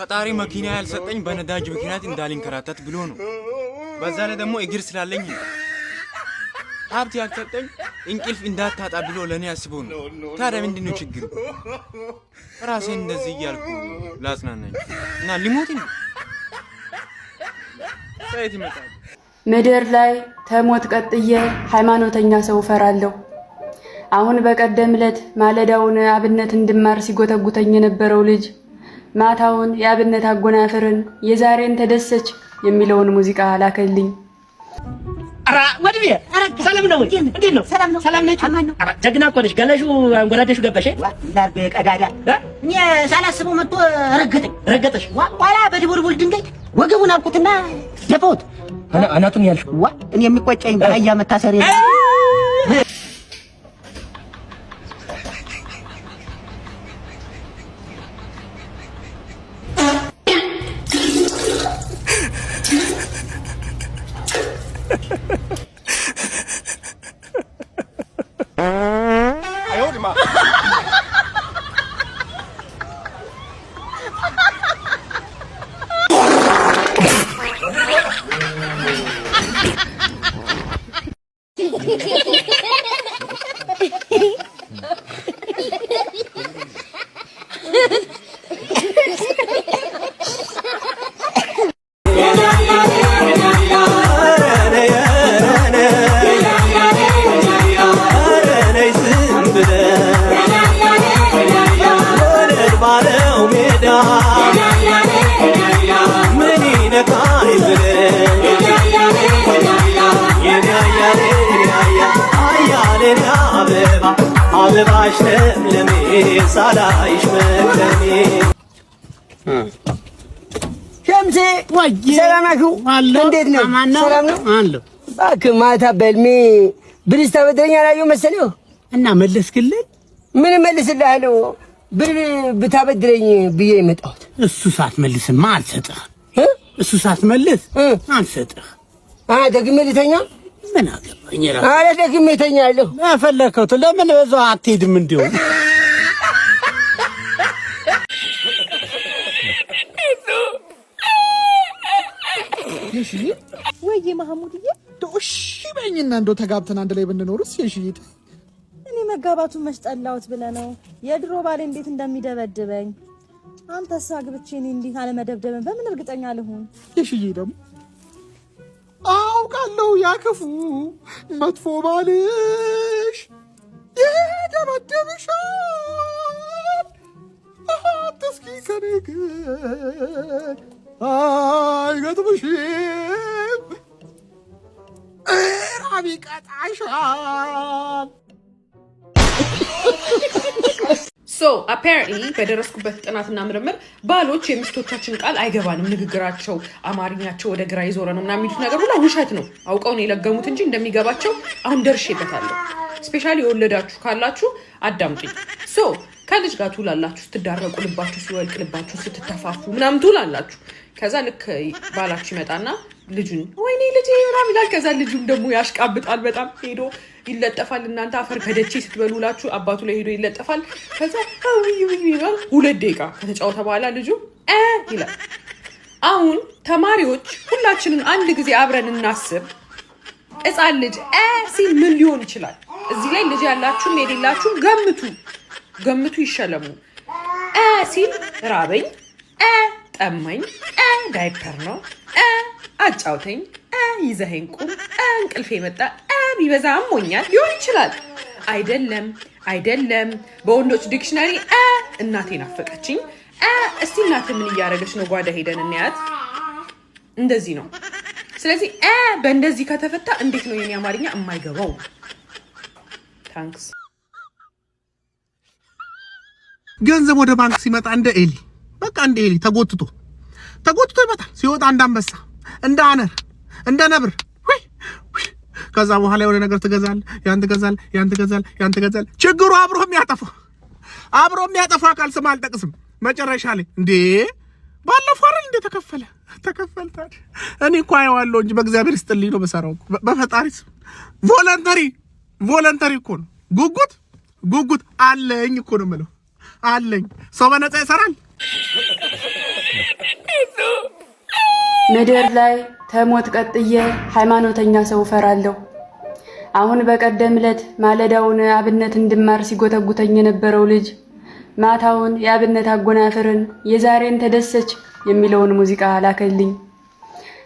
ፈጣሪ መኪና ያልሰጠኝ በነዳጅ ምክንያት እንዳልንከራተት ብሎ ነው። በዛ ላይ ደግሞ እግር ስላለኝ ሀብት ያልሰጠኝ እንቅልፍ እንዳታጣ ብሎ ለኔ አስቦ ነው። ታዲያ ምንድነው ችግሩ? ራሴን እንደዚህ እያልኩ ላጽናናኝ እና ሊሞት ነው። ሳይት ይመጣል። ምድር ላይ ተሞት ቀጥዬ ሃይማኖተኛ ሰው ፈራለሁ። አሁን በቀደም ዕለት ማለዳውን አብነት እንድማር ሲጎተጉተኝ የነበረው ልጅ ማታውን የአብነት አጎናፍርን የዛሬን ተደሰች የሚለውን ሙዚቃ ላከልኝ። አራ ወድዬ ሰላም ነው? እንዴት ነው? ሰላም ነች? አራ ጀግና እኮ ነሽ። ገለሹ አንጎራደሹ ገባሽ? ላርበ ቀዳዳ እኔ ሳላስበው መጥቶ ረገጠሽ። ኋላ በድቡልቡል ድንጋይ ወገቡን አልኩትና ደፈውት አናቱን ያልሽ እኔ የሚቆጨኝ በአያ መታሰሪ አበባሽ ለምለሜ ሳላይሽ መክረሜ ሸምሴ ሰላም ናችሁ? እንዴት ነው? ሰላም ነው አለ። እባክህ ማታ በልሜ ብር ስታበድረኝ አላየሁ መሰለህ እና መለስክልኝ? ምን እመልስልሃለሁ? ብር ብታበድረኝ ብዬ የመጣሁት። እሱ ሳትመልስማ አልሰጥህ። እሱ ሳትመልስ አልሰጥህ። ደግሜ ልተኛ? ምን አገባኝ? አረ ደግሜ እተኛለሁ። አፈለከው ለምን በዛው አትሄድም? እንደው እሺ ወይ ማህሙድዬ እሺ በእኝና እንደው ተጋብተን አንድ ላይ ብንኖርስ? እሺ እኔ መጋባቱን መስጠላውት ብለህ ነው? የድሮ ባሌ እንዴት እንደሚደበድበኝ አንተስ አግብቼ እኔ እንዲህ አለመደብደብን በምን እርግጠኛ ልሁን? እሺዬ ደግሞ አውቃለሁ ያክፉ መጥፎ ባልሽ ይደበድብሻል። አትስኪ ከኔ ግን አይገጥምሽም፣ እራብ ይቀጣሻል። apparently በደረስኩበት ጥናትና ምርምር ባሎች የሚስቶቻችን ቃል አይገባንም፣ ንግግራቸው አማርኛቸው ወደ ግራ ይዞረ ነው እና የሚሉት ነገር ሁሉ ውሸት ነው። አውቀው ነው የለገሙት እንጂ እንደሚገባቸው አሁን ደርሼበታለሁ። ስፔሻሊ የወለዳችሁ ካላችሁ አዳምጡኝ። ከልጅ ጋር ትውላላችሁ፣ ስትዳረቁ ልባችሁ ሲወልቅ ልባችሁ ስትተፋፉ ምናምን ትውላላችሁ። ከዛ ልክ ባላችሁ ይመጣና ልጁን ወይኔ ልጅ ምናምን ይላል። ከዛ ልጁም ደግሞ ያሽቃብጣል፣ በጣም ሄዶ ይለጠፋል። እናንተ አፈር ከደቼ ስትበሉላችሁ አባቱ ላይ ሄዶ ይለጠፋል። ከዛ 2 ደቂቃ ከተጫወተ በኋላ ልጁ ይላል። አሁን ተማሪዎች ሁላችንም አንድ ጊዜ አብረን እናስብ። ሕፃን ልጅ ሲል ምን ሊሆን ይችላል? እዚህ ላይ ልጅ ያላችሁም የሌላችሁም ገምቱ፣ ይሸለሙ። ሲል ራበኝ፣ ጠማኝ፣ ዳይፐር ነው፣ አጫውተኝ፣ ይዘኸኝ ቁም፣ እንቅልፌ መጣ፣ ቢበዛ አሞኛል ሊሆን ይችላል። አይደለም። በወንዶች ዲክሽነሪ እናቴ ናፈቀችኝ። እስቲ እናቴ ምን እያደረገች ነው? ጓዳ ሄደን እንያት። እንደዚህ ነው። ስለዚህ በእንደዚህ ከተፈታ እንዴት ነው የኔ አማርኛ የማይገባው? ታንክስ። ገንዘብ ወደ ባንክ ሲመጣ እንደ ኤሊ ተጎትቶ ይመጣል። ሲወጣ እንደ አንበሳ፣ እንደ አነር፣ እንደ ነብር። ከዛ በኋላ የሆነ ነገር ትገዛለህ፣ ያን ትገዛለህ። ችግሩ አብሮ የሚያጠፋ አካል ስም አልጠቅስም። መጨረሻ ላይ እንዴ ባለፈው አይደል እንደ ተከፈልታል። እኔ እኮ አየዋለሁ እንጂ በእግዚአብሔር ይስጥልኝ ነው በሰራው። በፈጣሪ ስም ቮለንተሪ እኮ ነው። ጉጉት አለኝ እኮ ነው የምለው። አለኝ ሰው በነፃ ይሰራል። ምድር ላይ ተሞት ቀጥዬ ሃይማኖተኛ ሰው እፈራለሁ። አሁን በቀደም ዕለት ማለዳውን አብነት እንድማር ሲጎተጉተኝ የነበረው ልጅ ማታውን የአብነት አጎናፍርን የዛሬን ተደሰች የሚለውን ሙዚቃ ላከልኝ።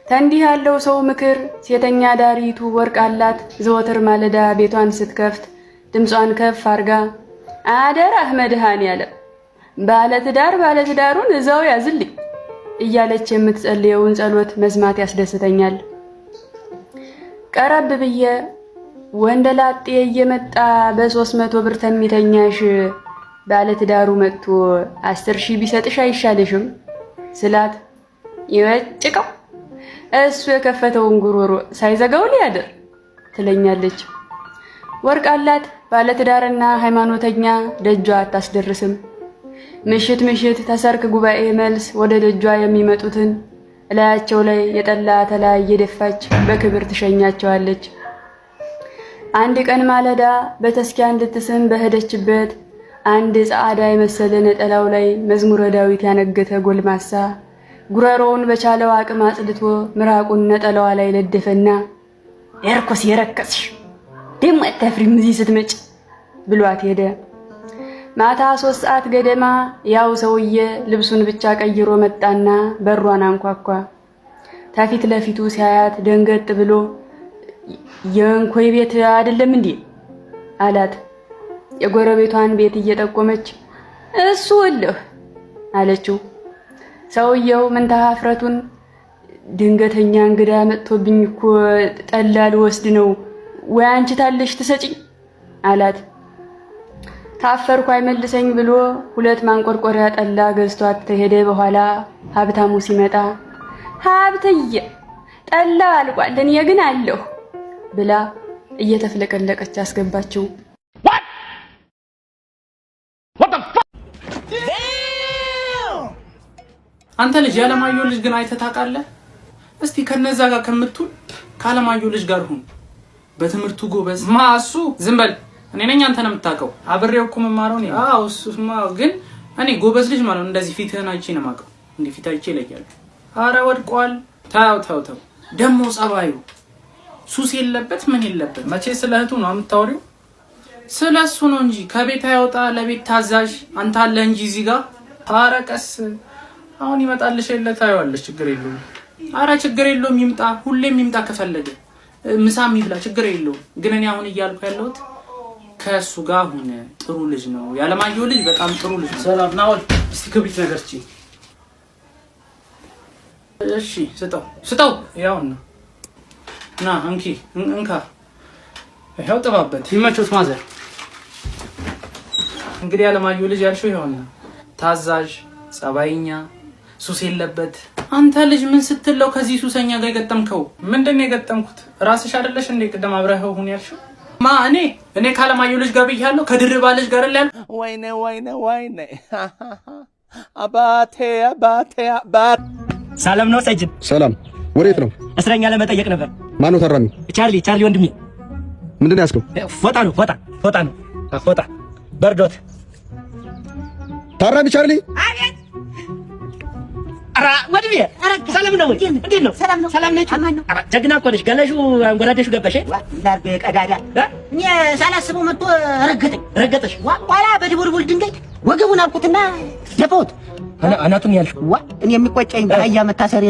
ተንዲህ ያለው ሰው ምክር ሴተኛ ዳሪቱ ወርቅ አላት ዘወትር ማለዳ ቤቷን ስትከፍት ድምጿን ከፍ አርጋ አደራህ መድኃኔዓለም ባለትዳሩን እዛው ያዝልኝ እያለች የምትጸልየውን ጸሎት መስማት ያስደስተኛል። ቀረብ ብዬ ወንደላጤ እየመጣ በ300 ብር ተሚተኛሽ ባለትዳሩ መጥቶ 10,000 ቢሰጥሽ አይሻልሽም ስላት ይወጭቀው እሱ የከፈተውን ጉሮሮ ሳይዘጋው ሊያድር ትለኛለች። ወርቅ አላት ባለትዳርና ሃይማኖተኛ ደጇ አታስደርስም። ምሽት ምሽት ተሰርክ ጉባኤ መልስ ወደ ደጇ የሚመጡትን እላያቸው ላይ የጠላ ተላ እየደፋች በክብር ትሸኛቸዋለች። አንድ ቀን ማለዳ በተስኪያን ልትስም በሄደችበት አንድ ጻዕዳ የመሰለ ነጠላው ላይ መዝሙረ ዳዊት ያነገተ ጎልማሳ ጉረሮውን በቻለው አቅም አጽድቶ ምራቁን ነጠላዋ ላይ ለደፈና ኤርኮስ የረከስሽ ደሞ አታፍሪም እዚህ ስትመጭ ብሏት ሄደ። ማታ 3 ሰዓት ገደማ ያው ሰውዬ ልብሱን ብቻ ቀይሮ መጣና በሯን አንኳኳ። ታፊት ለፊቱ ሲያያት ደንገጥ ብሎ የእንኮይ ቤት አይደለም እንዴ አላት። የጎረቤቷን ቤት እየጠቆመች እሱ ወልህ አለችው። ሰውየው ምን ተሐፍረቱን ድንገተኛ እንግዳ መጥቶብኝ እኮ ጠላ ልወስድ ነው ወይ አንቺ ታለሽ ትሰጪኝ አላት። ታፈርኩ አይመልሰኝ ብሎ 2 ማንቆርቆሪያ ጠላ ገዝቷት ተሄደ። በኋላ ሀብታሙ ሲመጣ ሀብትዬ ጠላ አልቋል እኔ ግን አለሁ ብላ እየተፍለቀለቀች አስገባችው። አንተ ልጅ ያለማየሁ ልጅ ግን አይተህ ታውቃለህ? እስቲ ከነዛ ጋር ከምትውል ካለማየሁ ልጅ ጋር ሁን። በትምህርቱ ጎበዝ ማሱ ዝም በል። እኔ ነኝ አንተ ነው የምታውቀው። አብሬው እኮ መማረው ነው። አዎ እሱማ ግን እኔ ጎበዝ ልጅ ማለት እንደዚህ ፊትህን አይቼ ነው የማውቀው። እንዴ ፊት አይቼ ይለያል። አረ ወድቋል። ታው ደሞ ጸባዩ ሱስ የለበት ምን የለበት። መቼ ስለ እህቱ ነው የምታወሪው? ስለሱ ነው እንጂ ከቤት አይወጣ ለቤት ታዛዥ አንተ አለ እንጂ እዚህ ጋር ታረቀስ አሁን ይመጣልሽ የለ ታየዋለሽ። ችግር የለውም። አረ ችግር የለውም ይምጣ። ሁሌም ይምጣ ከፈለገ ምሳም ይብላ ችግር የለውም። ግን እኔ አሁን እያልኩ ያለሁት ከሱ ጋር ሆነ ጥሩ ልጅ ነው። ያለማየሁ ልጅ በጣም ጥሩ ልጅ ነው። ሰላም ናውል እስቲ ክብሪት ነገር እቺ እሺ ስጠው ያውና ና እንካ ይሄው ጥባበት ይመቾት ማዘር። እንግዲህ ያለማየሁ ልጅ ያልሽው ይሆንና ታዛዥ ጸባይኛ ሱስ የለበት። አንተ ልጅ ምን ስትለው ከዚህ ሱሰኛ ጋር የገጠምከው? ምንድነው የገጠምኩት? ራስሽ አይደለሽ እንዴ ቅድም አብረኸው ሁን ያልሽው? እኔ ካለማየሁ ልጅ ጋር ብያለሁ ከድርባ ልጅ ጋር አይደል? ወይኔ አባቴ ሰላም ነው ሰጅን? ሰላም። ወዴት ነው? እስረኛ ለመጠየቅ ነበር። ማን ነው ታራሚ? ቻርሊ ወንድሜ። ምንድን ነው ያስከው? ፎጣ ነው በርዶት። ታራሚ ቻርሊ? አቤት። አራ ወንድሜ ሰላም ነው? እንዴት ነው? ሰላም ነች? አራ ጀግና እኮ ነሽ። ገለሹ አንጎራደሹ ገባሽ? ላርገ ቀዳዳ እኔ ሳላስበው መጥቶ ረገጠሽ። ኋላ በድቡልቡል ድንጋይ ወገቡን አልኩትና ደፈውት አናቱን ያልሽው እኔ የሚቆጨኝ በአህያ መታሰሪ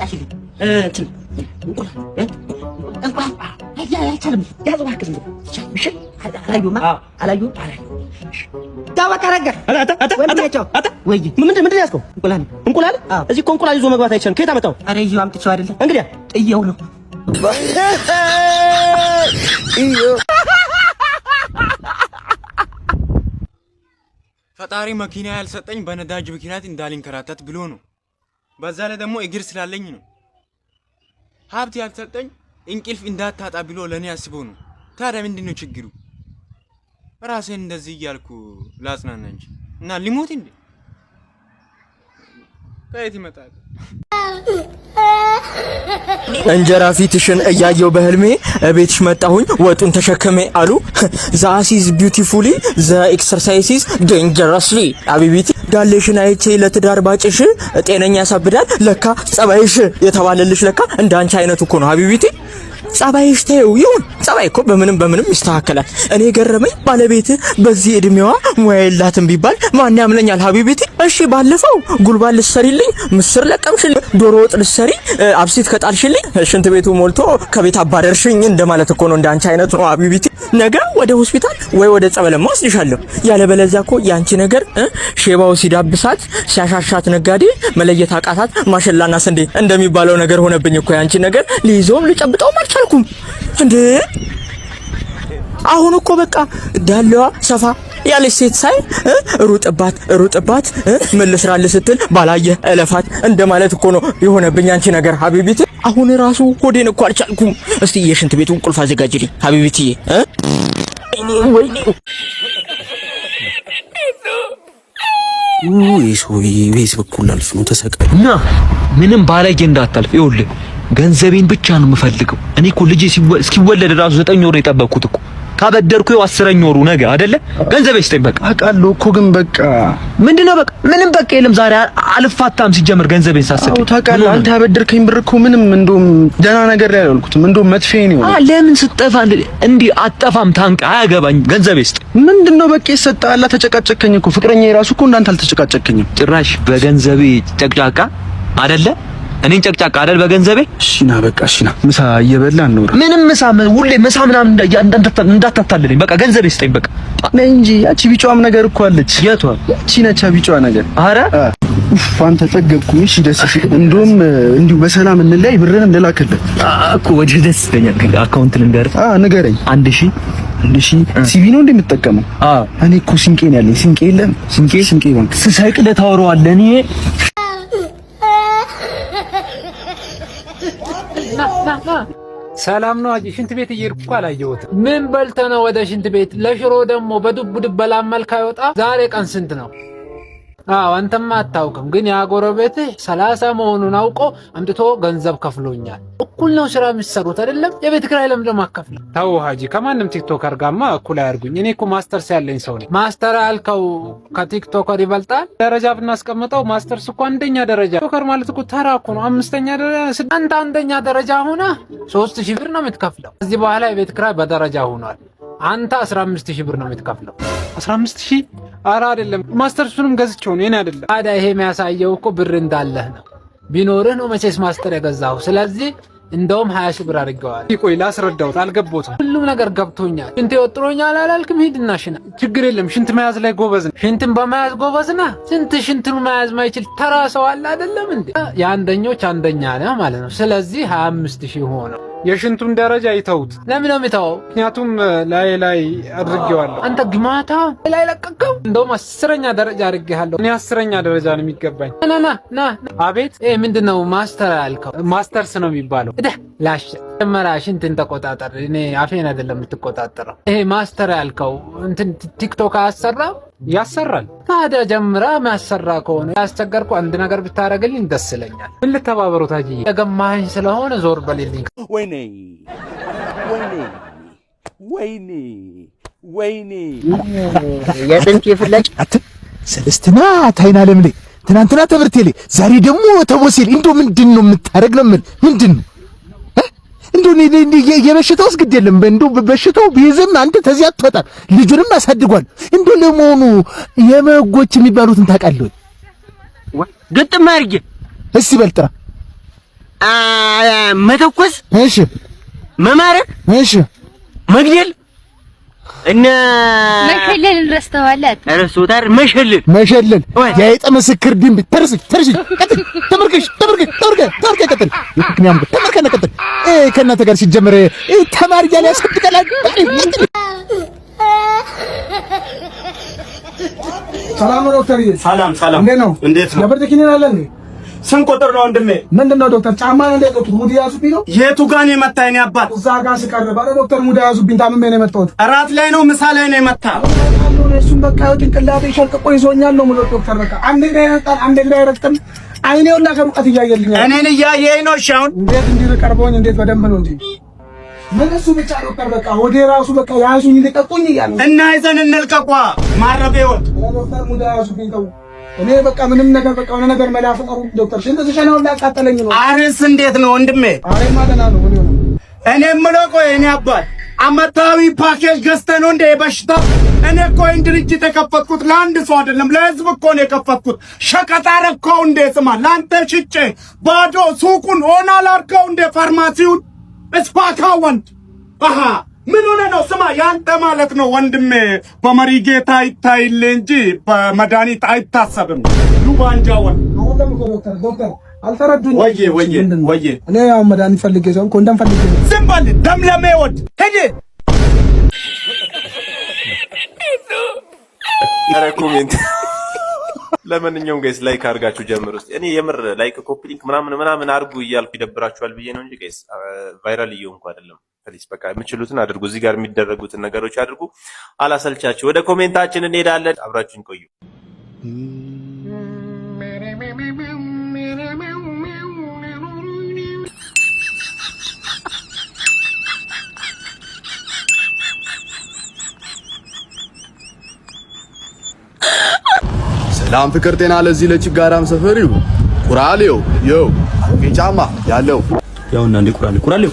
ታሽሊ እንትን እንቁላል አይቻልም። ያዝ እባክህ ዝም ብለህ አላዩም ዳዋ ተረጋ ወይ ምንድን ያዝከው? እንቁላል እዚህ እኮ እንቁላል ይዞ መግባት አይቻልም። ከየት አመጣው? ኧረ ይዤው አምጥቼው አይደለም እንግዲህ ጥዬው ነው። ፈጣሪ መኪና ያልሰጠኝ በነዳጅ ምክንያት እንዳልንከራተት ብሎ ነው። በዛ ላይ ደግሞ እግር ስላለኝ ነው። ሀብት ያልሰጠኝ እንቅልፍ እንዳታጣ ብሎ ለኔ አስቦ ነው። ታዲያ ምንድነው ችግሩ? ራሴን እንደዚህ እያልኩ ላጽናና እንጂ እና ሊሞት እንዴ? ከየት ይመጣል? እንጀራ ፊትሽን እያየው በህልሜ ቤትሽ መጣሁኝ ወጡን ተሸክሜ አሉ ዛሲዝ ቢዩቲፉሊ ዘ ኤክሰርሳይሲስ ዴንጀረስሊ አቢቢቲ ዳሌሽን አይቼ ለትዳር ባጭሽ ጤነኛ ያሳብዳል ለካ ጸባይሽ የተባለልሽ ለካ እንዳንቺ አይነቱ እኮ ነው አቢቢቲ ጸባይሽ ተይው ይሁን ጸባይ እኮ በምንም ይስተካከላል እኔ ገረመኝ ባለቤት በዚህ እድሜዋ ሙያ የላትም ቢባል ማን ያምነኛል ሀቢቢቲ እሺ ባለፈው ጉልባን ልትሰሪልኝ ምስር ለቀምሽልኝ ዶሮ ወጥ ልትሰሪ አብሲት ከጣልሽልኝ ሽንት ቤቱ ሞልቶ ከቤት አባረርሽኝ እንደማለት እኮ ነው እንዳንቺ አይነት ነው ሀቢቢቲ ነገ ወደ ሆስፒታል ወይ ወደ ጸበለማ ወስድሻለሁ ያለበለዚያ እኮ ያንቺ ነገር ሼባው ሲዳብሳት ሲያሻሻት ነጋዴ መለየት አቃታት ማሸላና ስንዴ እንደሚባለው ነገር ሆነብኝ እኮ ያንቺ ነገር ሊይዞም ልጨብጠው አልቻልኩም እንዴ አሁን እኮ በቃ ዳለዋ ሰፋ ያለች ሴት ሳይ ሩጥባት ምን ልስራልህ ስትል ባላየ እለፋት እንደማለት እኮ ነው የሆነብኝ አንቺ ነገር ሀቢቢቲ አሁን ራሱ ሆዴን እኮ አልቻልኩም እስቲ የሽንት ቤቱን ቁልፍ አዘጋጅልኝ ሀቢቢቲዬ ወይኔ ሰውዬ ቤት በኩል አልፍ ነው ተሰቃይና ምንም ባለጌ እንዳታልፍ ይኸውልህ ገንዘቤን ብቻ ነው የምፈልገው እኔ እኮ ልጄ እስኪወለድ ራሱ 9 ወር የጠበቅኩት እኮ ካበደርኩ 10ኛ ወሩ ነገ አይደለ ገንዘቤ ስጠኝ በቃ አውቃለሁ እኮ ግን በቃ ምንድነው በቃ ምንም በቃ የለም ዛሬ አልፋታም ሲጀምር ገንዘቤን ሳሰጥ ታውቃለህ አንተ ያበደርከኝ ብር እኮ ምንም እንደውም ደህና ነገር ላይ አልኩትም እንደውም መጥፌ ነው ለምን ስጠፋ እንዴ አጠፋም ታንቃ አያገባኝ ገንዘቤ ስጠኝ ምንድነው በቃ ይሰጣላ ተጨቃጨከኝ እኮ ፍቅረኛ የራሱ እኮ እንዳንተ አልተጨቃጨከኝም ጭራሽ በገንዘቤ ጨቅጫቃ አይደለ እኔን ጨቅጫቃ አይደል በገንዘቤ እሺና በቃ እሺና ምሳ እየበላን ነው ምንም ምሳ ሁሌ ምሳ ምናምን እንዳታታልልኝ በቃ ገንዘቤ ስጠኝ በቃ ነይ እንጂ ያቺ ቢጫዋም ነገር እኮ አለች የቷ ያቺ ነች ቢጫዋ ነገር ኧረ አንተ ጠገብኩኝ እሺ ደስ ሲል እንደውም እንዲሁ በሰላም እንለያይ ብርንም ልላክልህ እኮ ወደ ደስ ይለኛል አካውንት ልንገርህ ንገረኝ 1000 ሲቪ ነው እንደምትጠቀመው እኔ እኮ ሲንቄ ነው ያለኝ ሲንቄ የለም ሲንቄ ባንክ ስሳይቅ ለታወራዋለህ እኔ ሰላም ነው አጂ ሽንት ቤት እየሄድኩ አላየሁትም ምን በልተህ ነው ወደ ሽንት ቤት ለሽሮ ደግሞ በዱብ በላመልካ ይወጣ ዛሬ ቀን ስንት ነው አንተማ አታውቅም ግን ያጎረቤትህ 30 መሆኑን አውቆ አምጥቶ ገንዘብ ከፍሎኛል እኩል ነው ስራ የሚሰሩት አይደለም የቤት ኪራይ ለምን ማከፍል ታው ሀጂ ከማንም ቲክቶከር ጋርማ እኩል አያርጉኝ እኔ እኮ ማስተርስ ያለኝ ሰው ነኝ ማስተር አልከው ከቲክቶከር ይበልጣል ደረጃ ብናስቀምጠው ማስተርስ እኮ አንደኛ ደረጃ ቲክቶከር ማለት እኮ ተራ እኮ ነው 5ኛ ደረጃ አንደኛ ደረጃ ሆነ 3000 ብር ነው የምትከፍለው እዚህ በኋላ የቤት ኪራይ በደረጃ ሆኗል አንተ 15000 ብር ነው የምትከፍለው 15000 አራ አይደለም ማስተርሱንም ገዝቼው ነው እኔ አይደለም ታዲያ ይሄ የሚያሳየው እኮ ብር እንዳለህ ነው ቢኖርህ ነው መቼስ ማስተር የገዛው ስለዚህ እንደውም 20 ብር አድርገዋል ይቆይ ላስረዳውት አልገቦትም ሁሉም ነገር ገብቶኛል ሽንት ይወጥሮኛል አላልክም ሂድና ሽና ችግር የለም ሽንት መያዝ ላይ ጎበዝ ነህ ሽንትን በመያዝ ጎበዝና ስንት ሽንትን መያዝ ማይችል ተራ ሰው አለ አይደለም እንዴ የአንደኞች አንደኛ ነህ ማለት ነው ስለዚህ 25000 ሆነ የሽንቱን ደረጃ ይተውት ለምን ነው የሚተው ምክንያቱም ላይ አድርጌዋለሁ አንተ ግማታ ላይ ለቀቀው እንደውም 10ኛ ደረጃ አድርጌሃለሁ እኔ 10ኛ ደረጃ ነው የሚገባኝ ና አቤት ምንድነው ማስተር ያልከው ማስተርስ ነው የሚባለው ላሽ ተመራ ሽንትን ተቆጣጣር እኔ አፌን አይደለም የምትቆጣጣረው ይሄ ማስተር ያልከው እንትን ቲክቶክ ያሰራል ታዲያ ጀምራ ማሰራ ከሆነ ያስቸገርኩ አንድ ነገር ብታረግልኝ ደስ ይለኛል ምን ልተባበሩት አጂ የገማኸኝ ስለሆነ ዞር በልልኝ ወይኔ የጥንት የፍላጭ ሰለስትና ታይና ለምሌ ትናንትና ትምህርት የለ ዛሬ ደግሞ ተቦሲል እንዶ ምንድነው የምታረግ ነው ምንድነው እንዶ የበሽታውስ ግድ የለም እንዶ በሽታው ቢይዝም አንተ ተዚያ አትወጣ ልጁንም አሳድጓል እንዶ ለመሆኑ የመጎች የሚባሉትን ታውቃለህ ግጥም አድርጌ እሺ በልጥራ መተኮስ እሺ መማረክ እሺ መግደል እና መሸለል ረስተዋላት ረስተውታል መሸለል የአይጥ ምስክር ድንብ ተርስ ቀጥል ተመርከሽ ቀጥል ምክንያቱም ተመርከና ቀጥል ከእናንተ ጋር ሲጀመር ተማሪ ያለ ያሰብቀላል ሰላም ነው ዶክተር ሰላም እንዴት ነው የብርድ ኪኒን አለ ስንት ቁጥር ነው ወንድሜ ምንድነው ዶክተር ጫማ ነው እንደቆጥ ሙዲ ያዙብኝ ነው የቱ ጋር ነው የመታኝ አባት እዛ ጋር ስቀርብ አረ ዶክተር ሙዲ ያዙብኝ ታምሜ ነው የመጣሁት እራት ላይ ነው ምሳ ላይ ነው የመታ እሱም በቃ ጭንቅላቴ ሸልቅቆ ይዞኛል ነው ሙሉ ዶክተር በቃ አንድ ግራ ይረግጣል አንድ ግራ አይረግጥም አይኔ ሁላ ከሩቀት እያየልኝ እኔን እያየኝ ነው። እሺ አሁን እንዴት እንዲቀርበኝ እንዴት በደንብ ነው እንዴ? ምንሱ ብቻ ዶክተር በቃ ወደ ራሱ በቃ ያዙኝ ልቀቁኝ እያለ እና ይዘን እንልቀቋ ማረቤውን ዶክተር ሙዳ ያዙኝ ተው። እኔ በቃ ምንም ነገር በቃ ወደ ነገር መላፈቀሩ ዶክተር ሽንት ተሸናው ላቃጠለኝ ነው። አሬስ እንዴት ነው ወንድሜ? አሬ ማለና ነው ወዲው ነው። እኔ የምለው ቆይ እኔ አባት አመታዊ ፓኬጅ ገዝተህ ነው እንደ በሽታ? እኔ እኮ ይህን ድርጅት የከፈትኩት ለአንድ ሰው አይደለም ለህዝብ እኮ ነው የከፈትኩት። ሸቀጥ አረከው እንደ ስማ ለአንተ ሽጬ ባዶ ሱቁን ሆና ላርከው እንደ ፋርማሲውን እስፓካወንድ አሃ ምን ሆነ ነው? ስማ ያንተ ማለት ነው ወንድሜ በመሪ ጌታ ይታይል እንጂ በመድኃኒት አይታሰብም። ሉባንጃውን ዶክተር አልተረዱኝ። ወዬ እኔ ያው መድኃኒት ፈልጌ ሰው ኮንደም ፈልጌ ዝም በል ደም ለመወድ ሄድ ኮሜንት ለማንኛውም ጋይስ ላይክ አድርጋችሁ ጀምሩ። እስቲ እኔ የምር ላይክ ኮፒ ሊንክ ምናምን አድርጉ እያልኩ ይደብራችኋል ብዬ ነው እንጂ ጋይስ ቫይራል እየሆንኩ አይደለም። ፕሊስ በቃ የምችሉትን አድርጉ። እዚህ ጋር የሚደረጉትን ነገሮች አድርጉ። አላሰልቻችሁ። ወደ ኮሜንታችን እንሄዳለን። አብራችሁን ቆዩ። ሰላም ፍቅር ጤና ለዚህ ለችጋራም ሰፈር ይሁን። ቁራሌው ዮ ጫማ ያለው ያውና እንደ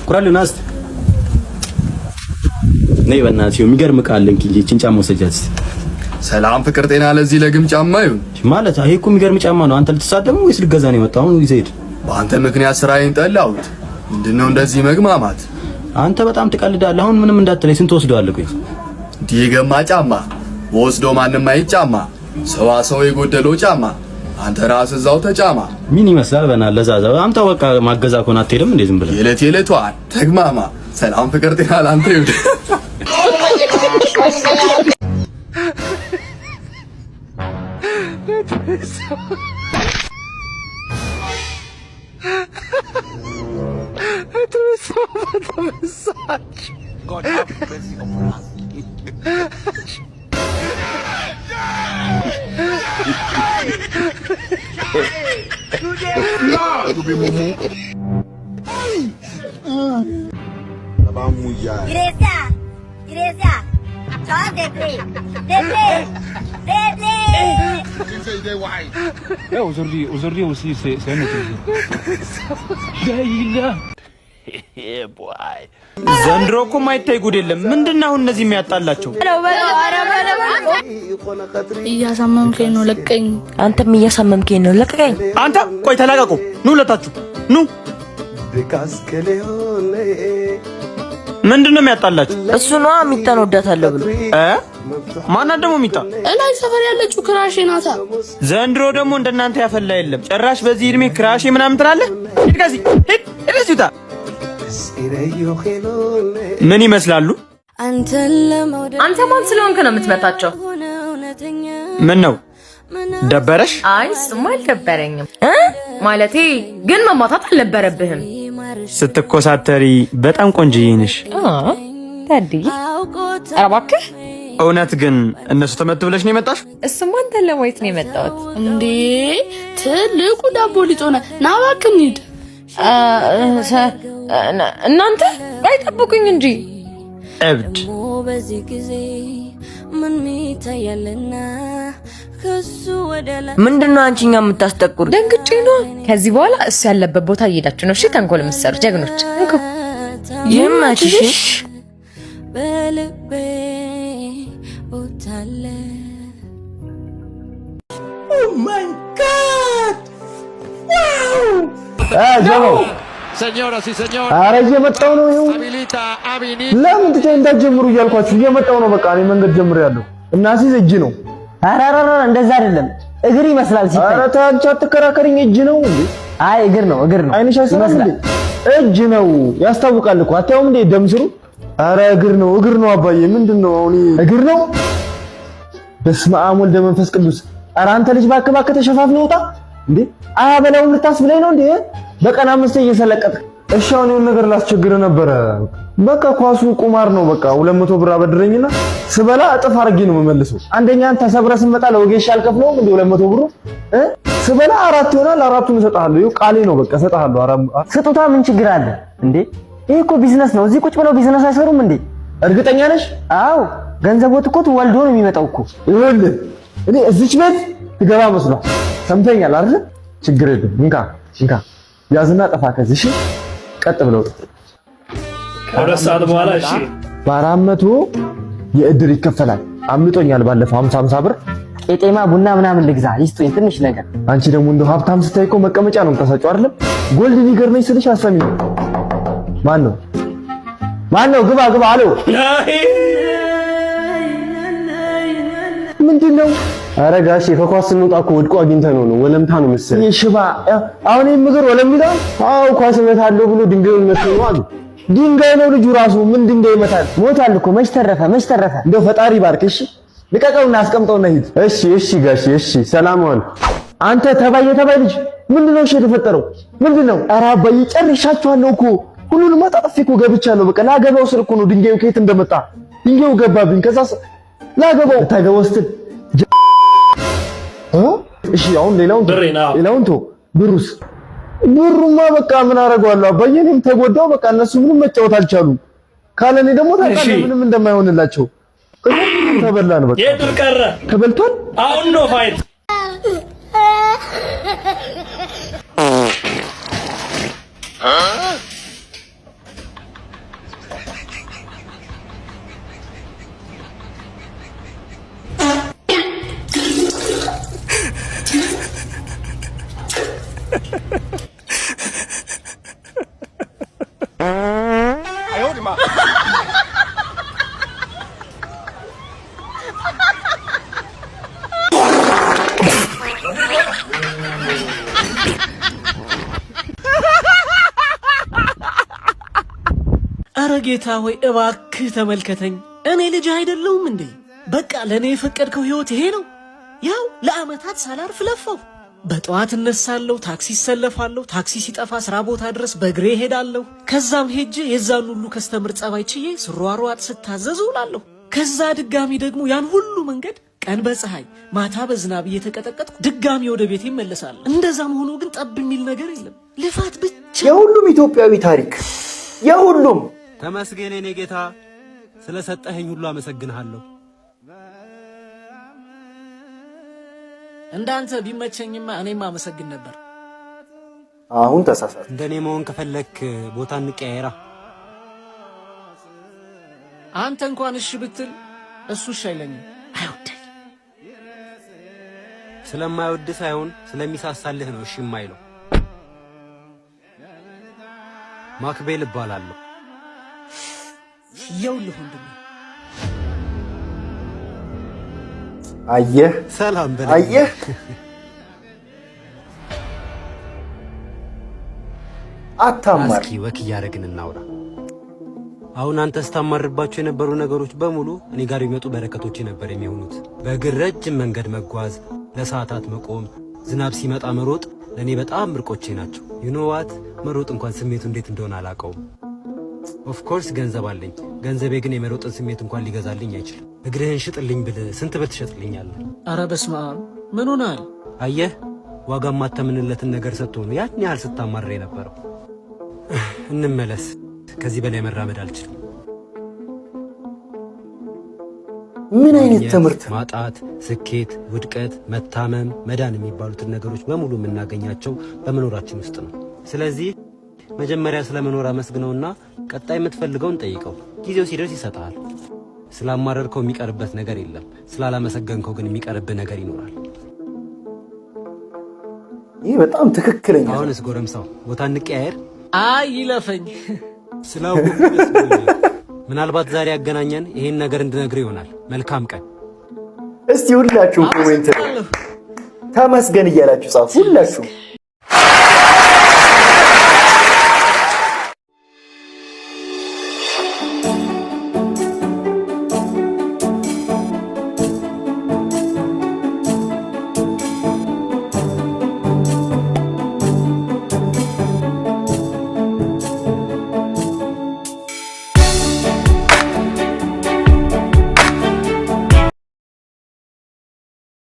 ቁራሌው ናስት ነይ በእናትህ የሚገርም ቃል እንኪ እቺን ጫማ ወሰጃት። ሰላም ፍቅር ጤና ለዚህ ለግም ጫማ ይሁን። ማለት ይሄ እኮ የሚገርም ጫማ ነው። አንተ ልትሳደሙ ወይስ ልገዛ ነው የመጣው? አሁን ይዘይድ በአንተ ምክንያት ስራዬን ጠላሁት። ምንድነው እንደዚህ መግማማት? አንተ በጣም ትቀልዳለህ። አሁን ምንም እንዳትለኝ። ስንት ወስደዋለህ? ቆይ ዲገማ ጫማ ወስዶ ማንም አይጫማ ሰው የጎደለው ጫማ አንተ ራስህ እዛው ተጫማ። ምን ይመስላል? በእናትህ ለዛዛ አንተ በቃ ማገዛ ኮን አትሄድም እንዴ? ዝም ብለህ የዕለቷን ተግማማ። ሰላም ፍቅር ጤና ላንተ ይሁን። God have mercy upon us. Igreja, só deprê. aujourd'hui aussi c'est un autre ዘንድሮ እኮ ማይታይ ጉድ የለም። ምንድነው አሁን እነዚህ የሚያጣላቸው? እያሳመምከኝ ነው ለቀኝ። አንተም እያሳመምከኝ ነው ለቀኝ። አንተ ቆይ ተላቀቁ። ኑ ሁለታችሁ ኑ። ምንድነው የሚያጣላችሁ? እሱ ነው ሚጣን ወዳታለሁ ብሎ ማናት ደግሞ ሚጣ? እላይ ሰፈር ያለችው ክራሼ ናታ። ዘንድሮ ደግሞ እንደናንተ ያፈላ የለም። ጭራሽ በዚህ እድሜ ክራሼ ምናምን ትላለህ? ሂድ ከዚህ ሂድ እዚህ ታ ምን ይመስላሉ? አንተ ማን ስለሆንክ ነው የምትመታቸው? ምን ነው ደበረሽ? አይ እሱማ አልደበረኝም። ማለቴ ግን መማታት አልነበረብህም። ስትኮሳተሪ በጣም ቆንጆዬ ነሽ። ታዲያ ኧረ እባክህ። እውነት ግን እነሱ ተመቱ ብለሽ ነው የመጣሽ? እሱማ አንተን ለማየት ነው የመጣሁት። እንዴ ትልቁ ዳቦ ሊጦና ና እባክህ እንሂድ። እናንተ አይጠብቁኝ እንጂ እብድ። ምንድነው አንቺኛ የምታስጠቁር? ደንግጬ ነው። ከዚህ በኋላ እሱ ያለበት ቦታ እየሄዳችሁ ነው። እሺ ተንኮል የምትሰሩ ጀግኖች እንኩ ይመችሽ። በልቤ ቦታለ ኦ ማይ ጋድ ዋው Señoras y señores, ኧረ እየመጣሁ ነው። ይኸው ለምን ትተይ እንዳትጀምሩ እያልኳችሁ እየመጣሁ ነው። በቃ እኔ መንገድ ጀምሬያለሁ እና ሲዝ እጅ ነው። ኧረ እንደዛ አይደለም እግር ይመስላል ሲታይ። ኧረ ታንቺ አትከራከሪኝ። እጅ ነው እንዴ? አይ እግር ነው አይንሽ ይመስላል። እጅ ነው ያስታውቃል እኮ አታዩም እንዴ ደም ስሩ? ኧረ እግር ነው አባዬ። ምንድነው አሁን እግር ነው? በስመ አብ ወልደ መንፈስ ቅዱስ። ኧረ አንተ ልጅ እባክህ ተሸፋፍነህ ውጣ እንዴ! አያበላውም ልታስብለኝ ነው እንዴ? በቀን 5 እየሰለቀጥክ እሺ አሁን የሆነ ነገር ላስቸግር ነበር። በቃ ኳሱ ቁማር ነው። በቃ 200 ብር አበድረኝና ስበላ እጥፍ አድርጌ ነው የምመልሰው። አንደኛን ተሰብረ ስመጣ ለወጌሻ አልከፍለውም እንዴ 200 ብሩ ስበላ 4 ይሆናል። 4ቱን እሰጥሃለሁ። ይኸው ቃሌ ነው። በቃ እሰጥሃለሁ። ስጦታ ምን ችግር አለ እንዴ? ይሄ እኮ ቢዝነስ ነው። እዚህ ቁጭ ብለው ቢዝነስ አይሰሩም እንዴ? እርግጠኛ ነሽ? አዎ ገንዘቦት እኮ ወልዶ ነው የሚመጣው እኮ። ይኸውልህ እኔ እዚች ቤት ትገባ መስሏል። ሰምተኛል አይደል? ችግር የለም። እንካ ያዝና ጠፋ ከዚህ። እሺ ቀጥ ብለው ከሁለት ሰዓት በኋላ እሺ በ400 የእድር ይከፈላል። አምልጦኛል ባለፈው 50 ብር ቄጤማ ቡና ምናምን ልግዛ ይስጡኝ ትንሽ ነገር። አንቺ ደግሞ እንደው ሀብታም ስታይ እኮ መቀመጫ ነው የምታሳጨው አይደል? ጎልድ ዲገር ነኝ ስልሽ አሰሚ። ማን ነው? ግባ አሎ ምንድነው? ኧረ ጋሼ ከኳስ ስንወጣ እኮ ወድቆ አግኝተነው ነው። ወለምታ ነው መሰለኝ። ሽባ አሁን ምግር ወለም ይላል። አዎ ኳስ እመታለሁ ብሎ ድንጋዩን መጥቶ አሉ። ድንጋይ ነው ልጁ ራሱ። ምን ድንጋይ ይመታል? ሞታል እኮ መች ተረፈ። እንደው ፈጣሪ ባርክ። እሺ ልቀቀውና አስቀምጠውና ሂድ። እሺ ጋሼ እሺ ሰላም ዋል። አንተ ተባይ ልጅ ምንድነው የተፈጠረው? ምንድነው? ኧረ አባዬ ጨርሻችኋለሁ እኮ ሁሉንም አጣጥፌ እኮ ገብቻለሁ። በቃ ላገባው ስል እኮ ነው ድንጋዩ ከየት እንደመጣ ድንጋዩ ገባብኝ። ከዛ ታገባው ስትል እሺ አሁን ሌላውን ተው። ብሩማ በቃ ምን አደርገዋለሁ አባዬ? እኔም ተጎዳው። በቃ እነሱ ምንም መጫወት አልቻሉም። ካለኔ ደግሞ ታውቃለህ ምንም እንደማይሆንላቸው ተበላን። በቃ የድር ቀረ ተበልቷል። አሁን ነው ፋይት አረ ጌታ ሆይ እባክህ ተመልከተኝ። እኔ ልጅ አይደለሁም እንዴ? በቃ ለኔ የፈቀድከው ህይወት ይሄ ነው? ያው ለአመታት ሳላርፍ ለፋው። በጠዋት እነሳለሁ፣ ታክሲ እሰለፋለሁ፣ ታክሲ ሲጠፋ ስራ ቦታ ድረስ በእግሬ ሄዳለሁ። ከዛም ሄጄ የዛን ሁሉ ከስተምር ጸባይ ችዬ ስሯሯጥ ስታዘዝ ውላለሁ። ከዛ ድጋሚ ደግሞ ያን ሁሉ መንገድ ቀን በፀሐይ ማታ በዝናብ እየተቀጠቀጥኩ ድጋሚ ወደ ቤት ይመለሳል። እንደዛም ሆኖ ግን ጠብ የሚል ነገር የለም። ልፋት ብቻ። የሁሉም ኢትዮጵያዊ ታሪክ የሁሉም። ተመስገን የኔ ጌታ፣ ስለሰጠኸኝ ሁሉ አመሰግንሃለሁ። እንዳንተ ቢመቸኝማ እኔም አመሰግን ነበር። አሁን ተሳሳተ። እንደኔ መሆን ከፈለክ ቦታ እንቀያየራ። አንተ እንኳን እሺ ብትል እሱ እሺ አይለኝም። አይወደኝ። ስለማይወድ ሳይሆን ስለሚሳሳልህ ነው እሺ የማይለው። ማክቤል እባላለሁ። ይኸውልህ ወንድሜ፣ አየህ ሰላም በለኝ። አየህ አታማር። እስኪ ወክ እያደረግን እናውራ። አሁን አንተ ስታማርባቸው የነበሩ ነገሮች በሙሉ እኔ ጋር የሚመጡ በረከቶች ነበር የሚሆኑት። በእግር ረጅም መንገድ መጓዝ፣ ለሰዓታት መቆም፣ ዝናብ ሲመጣ መሮጥ ለእኔ በጣም ምርቆቼ ናቸው። ዩኖዋት መሮጥ እንኳን ስሜቱ እንዴት እንደሆነ አላውቀውም። ኦፍኮርስ ገንዘብ አለኝ። ገንዘቤ ግን የመሮጥን ስሜት እንኳን ሊገዛልኝ አይችልም። እግርህን ሽጥልኝ ብል ስንት ብር ትሸጥልኛለህ? ኧረ በስመ አብ፣ ምን ሆነሃል? አየህ ዋጋ ማተምንለትን ነገር ሰጥቶ ነው ያን ያህል ስታማርር የነበረው። እንመለስ። ከዚህ በላይ መራመድ አልችልም። ምን አይነት ትምህርት! ማጣት፣ ስኬት፣ ውድቀት፣ መታመም፣ መዳን የሚባሉትን ነገሮች በሙሉ የምናገኛቸው በመኖራችን ውስጥ ነው። ስለዚህ መጀመሪያ ስለመኖር አመስግነውና ቀጣይ የምትፈልገውን ጠይቀው። ጊዜው ሲደርስ ይሰጣል። ስላማረርከው የሚቀርበት ነገር የለም። ስላላመሰገንከው ግን የሚቀርብህ ነገር ይኖራል። ይህ በጣም ትክክለኛ። አሁንስ ጎረምሳው ቦታ እንቀያየር። አይ ይለፈኝ። ስላወቁ ደስ ብሎኛል። ምናልባት ዛሬ ያገናኘን ይሄን ነገር እንድነግር ይሆናል። መልካም ቀን። እስቲ ሁላችሁ ኮሜንት ተመስገን እያላችሁ ጻፉ። ሁላችሁ